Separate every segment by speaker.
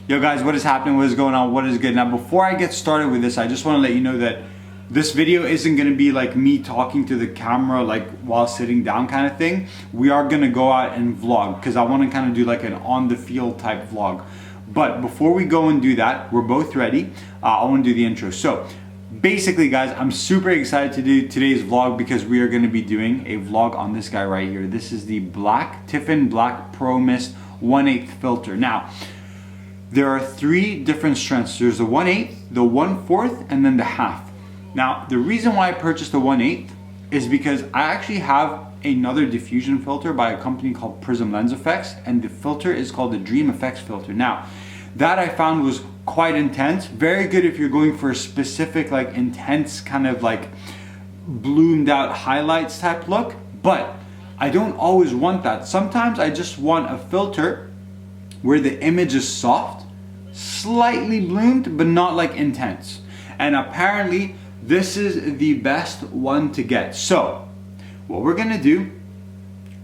Speaker 1: Yo guys, what is happening? What is going on? What is good? Now before I get started with this, I just want to let you know that this video isn't going to be like me talking to the camera like while sitting down kind of thing. We are going to go out and vlog because I want to kind of do like an on the field type vlog. But before we go and do that, we're both ready. I want to do the intro. So basically guys, I'm super excited to do today's vlog because we are going to be doing a vlog on this guy right here. This is the Tiffen Black Pro Mist 1/8 filter. Now, there are three different strengths. There's the 1/8, the 1/4, and then the half. Now, the reason why I purchased the 1/8 is because I actually have another diffusion filter by a company called Prism Lens Effects, and the filter is called the Dream Effects filter. Now, that I found was quite intense. Very good if you're going for a specific like intense kind of like bloomed out highlights type look, but I don't always want that. Sometimes I just want a filter where the image is soft, slightly bloomed, but not like intense. And apparently this is the best one to get. So what we're gonna do,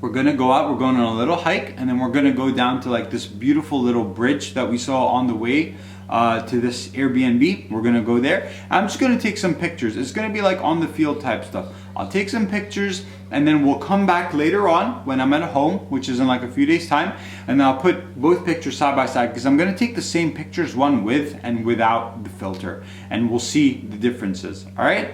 Speaker 1: we're gonna go out, we're going on a little hike, and then we're gonna go down to like this beautiful little bridge that we saw on the way to this Airbnb. We're gonna go there. I'm just gonna take some pictures. It's gonna be like on the field type stuff. I'll take some pictures and then we'll come back later on when I'm at home, which is in like a few days time, and then I'll put both pictures side by side because I'm gonna take the same pictures, one with and without the filter, and we'll see the differences. All right?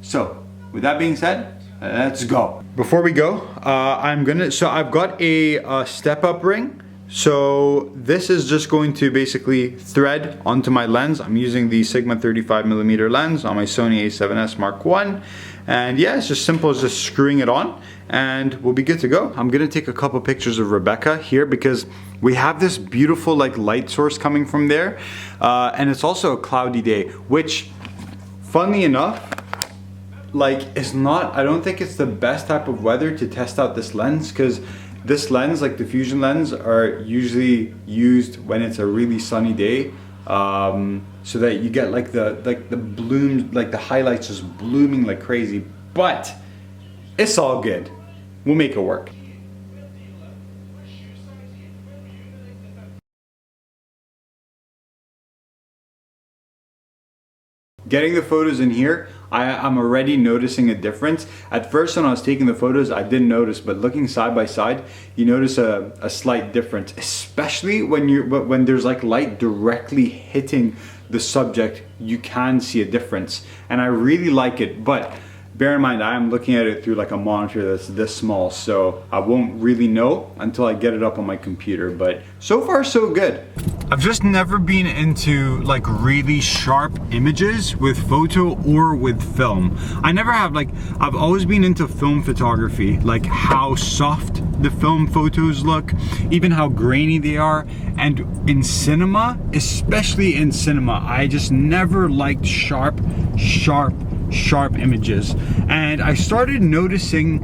Speaker 1: So with that being said, let's go. Before we go, I've got a step up ring. So this is just going to basically thread onto my lens. I'm using the Sigma 35mm lens on my Sony a7S Mark I. And yeah, it's just simple as just screwing it on and we'll be good to go. I'm gonna take a couple pictures of Rebecca here because we have this beautiful like light source coming from there. And it's also a cloudy day, which funnily enough, like it's not, I don't think it's the best type of weather to test out this lens, because this lens, like diffusion lens, are usually used when it's a really sunny day, so that you get like the bloom, like the highlights just blooming like crazy. But it's all good. We'll make it work. Getting the photos in here, I'm already noticing a difference. At first when I was taking the photos, I didn't notice, but looking side by side, you notice a slight difference, especially when there's like light directly hitting the subject. You can see a difference, and I really like it. But bear in mind, I am looking at it through like a monitor that's this small, so I won't really know until I get it up on my computer. But so far so good. I've just never been into like really sharp images with photo or with film. I never have. Like, I've always been into film photography, like how soft the film photos look, even how grainy they are. And in cinema, especially in cinema, I just never liked sharp images. And I started noticing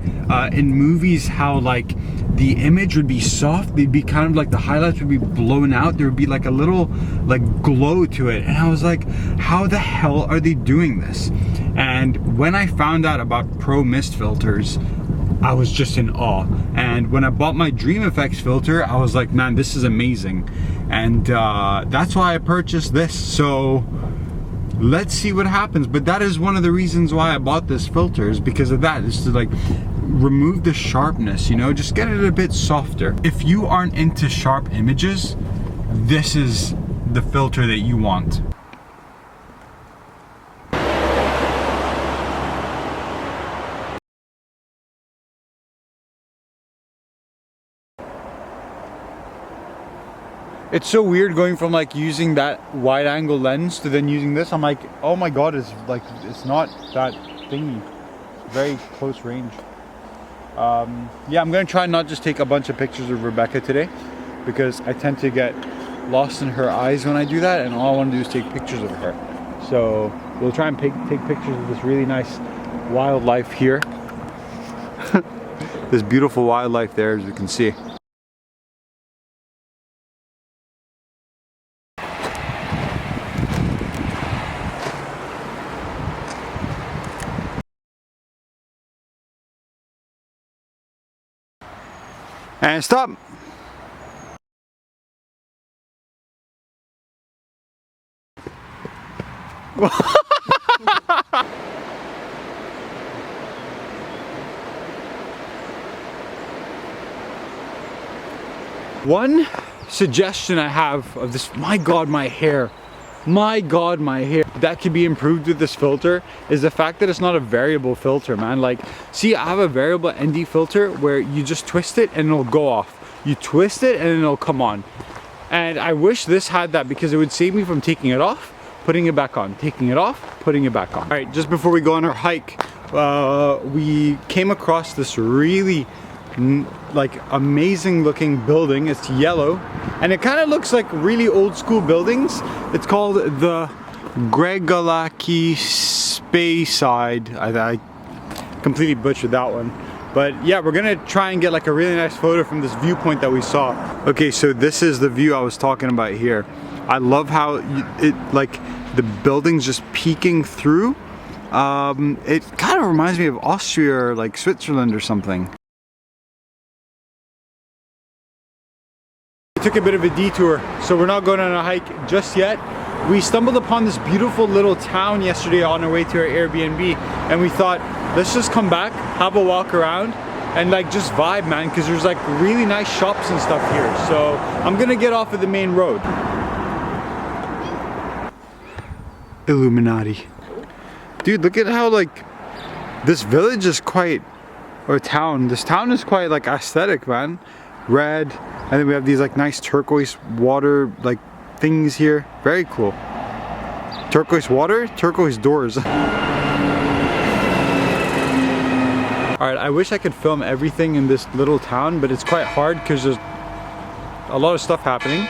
Speaker 1: in movies how like the image would be soft, they'd be kind of like the highlights would be blown out, there would be like a little like glow to it, and I was like, how the hell are they doing this? And when I found out about Pro Mist filters, I was just in awe. And when I bought my Dream Effects filter, I was like, man, this is amazing. And that's why I purchased this. So let's see what happens. But that is one of the reasons why I bought this filter, is because of that. Is to like remove the sharpness, you know, just get it a bit softer. If you aren't into sharp images, this is the filter that you want. It's so weird going from like using that wide angle lens to then using this. I'm like, oh my god, it's like, it's not that thingy. Very close range. Yeah, I'm gonna try not just take a bunch of pictures of Rebecca today, because I tend to get lost in her eyes when I do that, and all I want to do is take pictures of her. So we'll try and take pictures of this really nice wildlife here. This beautiful wildlife there, as you can see. And stop. One suggestion I have of this, my God, my hair. My God, my hair. That could be improved with this filter is the fact that it's not a variable filter, man. Like, see, I have a variable ND filter where you just twist it and it'll go off. You twist it and it'll come on. And I wish this had that because it would save me from taking it off, putting it back on, taking it off, putting it back on. All right, just before we go on our hike, we came across this really like amazing looking building. It's yellow and it kind of looks like really old school buildings. It's called the Gregalaki Speyside. I completely butchered that one. But yeah, we're gonna try and get like a really nice photo from this viewpoint that we saw. Okay, so this is the view I was talking about here. I love how it like the building's just peeking through. It kind of reminds me of Austria or like Switzerland or something. We took a bit of a detour, so we're not going on a hike just yet. We stumbled upon this beautiful little town yesterday on our way to our Airbnb, and we thought, let's just come back, have a walk around, and like just vibe, man, because there's like really nice shops and stuff here. So I'm gonna get off of the main road. Illuminati. Dude, look at how like this village is quite, or town, this town is quite like aesthetic, man. Red, and then we have these like nice turquoise water like things here. Very cool. Turquoise water, turquoise doors. Alright, I wish I could film everything in this little town, but it's quite hard because there's a lot of stuff happening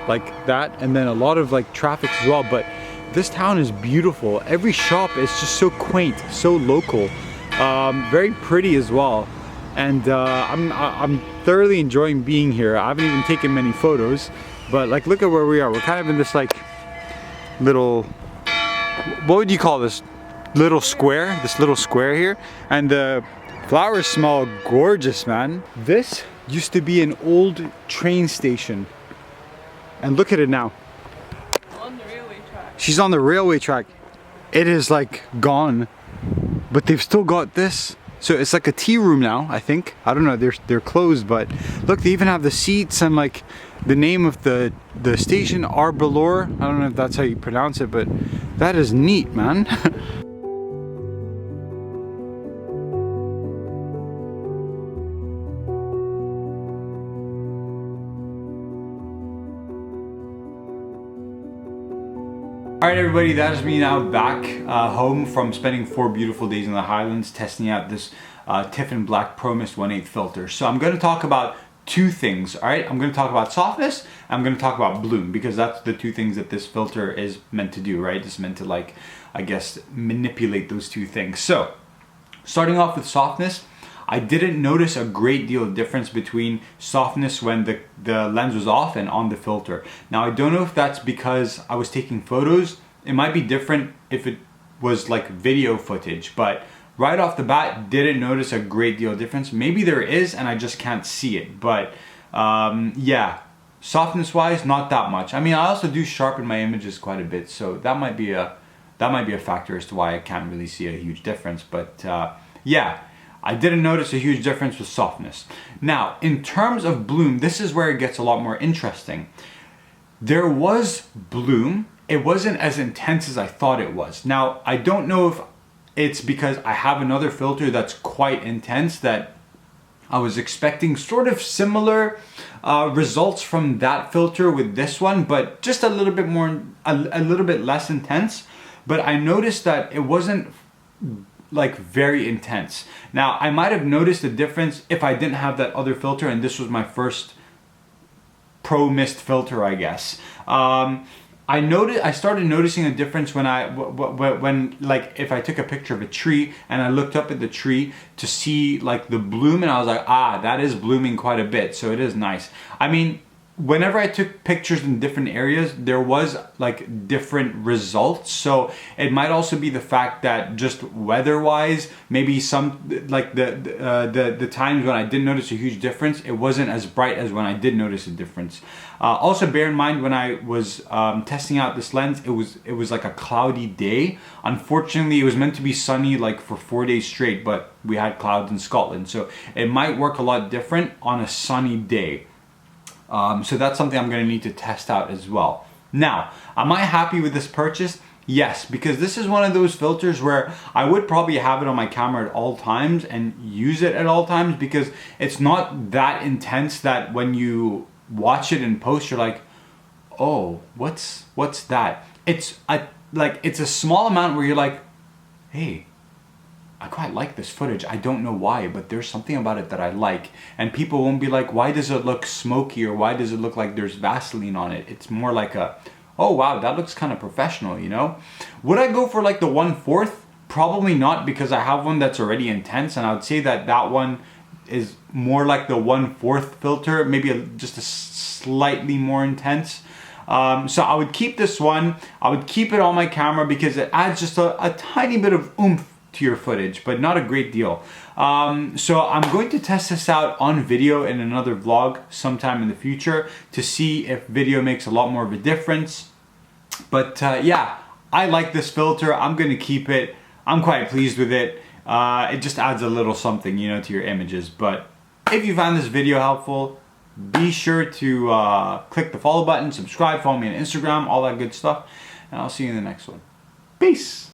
Speaker 1: like that, and then a lot of like traffic as well. But this town is beautiful. Every shop is just so quaint, so local, very pretty as well. And I'm thoroughly enjoying being here. I haven't even taken many photos, but like look at where we are. We're kind of in this like little, what would you call this? Little square, this little square here. And the flowers smell gorgeous, man. This used to be an old train station. And look at it now.
Speaker 2: On the railway track.
Speaker 1: She's on the railway track. It is like gone, but they've still got this. So it's like a tea room now, I think. I don't know, they're closed, but look, they even have the seats and like the name of the station, Arbelor. I don't know if that's how you pronounce it, but that is neat, man. Alright everybody, that is me now back home from spending 4 beautiful days in the Highlands testing out this Tiffen Black Pro Mist 1/8 filter. So I'm going to talk about 2 things, alright? I'm going to talk about softness, and I'm going to talk about bloom, because that's the 2 things that this filter is meant to do, right? It's meant to like, I guess, manipulate those 2 things. So, starting off with softness, I didn't notice a great deal of difference between softness when the lens was off and on the filter. Now I don't know if that's because I was taking photos. It might be different if it was like video footage, but right off the bat, didn't notice a great deal of difference. Maybe there is and I just can't see it, but yeah, softness wise, not that much. I mean, I also do sharpen my images quite a bit, so that might be a factor as to why I can't really see a huge difference, but yeah. I didn't notice a huge difference with softness. Now, in terms of bloom, this is where it gets a lot more interesting. There was bloom. It wasn't as intense as I thought it was. Now, I don't know if it's because I have another filter that's quite intense that I was expecting sort of similar results from that filter with this one, but just a little bit more, a little bit less intense. But I noticed that it wasn't like very intense. Now I might have noticed a difference if I didn't have that other filter and this was my first Pro Mist filter, I guess. I started noticing a difference when like if I took a picture of a tree and I looked up at the tree to see like the bloom, and I was like, ah, that is blooming quite a bit, so it is nice. I mean, whenever I took pictures in different areas, there was like different results. So it might also be the fact that just weather-wise, maybe some like the times when I didn't notice a huge difference, it wasn't as bright as when I did notice a difference. Also bear in mind, when I was testing out this lens, it was like a cloudy day. Unfortunately, it was meant to be sunny like for 4 days straight, but we had clouds in Scotland, so it might work a lot different on a sunny day. So that's something I'm going to need to test out as well. Now, am I happy with this purchase? Yes, because this is one of those filters where I would probably have it on my camera at all times and use it at all times, because it's not that intense that when you watch it in post, you're like, oh, what's that? It's a small amount where you're like, hey, I quite like this footage. I don't know why, but there's something about it that I like. And people won't be like, why does it look smoky, or why does it look like there's Vaseline on it? It's more like a, oh wow, that looks kind of professional, you know? Would I go for like the 1/4? Probably not, because I have one that's already intense, and I would say that that one is more like the 1/4 filter, maybe just a slightly more intense. So I would keep this one. I would keep it on my camera because it adds just a tiny bit of oomph to your footage, but not a great deal. So I'm going to test this out on video in another vlog sometime in the future to see if video makes a lot more of a difference. But yeah, I like this filter. I'm going to keep it. I'm quite pleased with it. It just adds a little something, you know, to your images. But if you found this video helpful, be sure to click the follow button, subscribe, follow me on Instagram, all that good stuff, and I'll see you in the next one. Peace!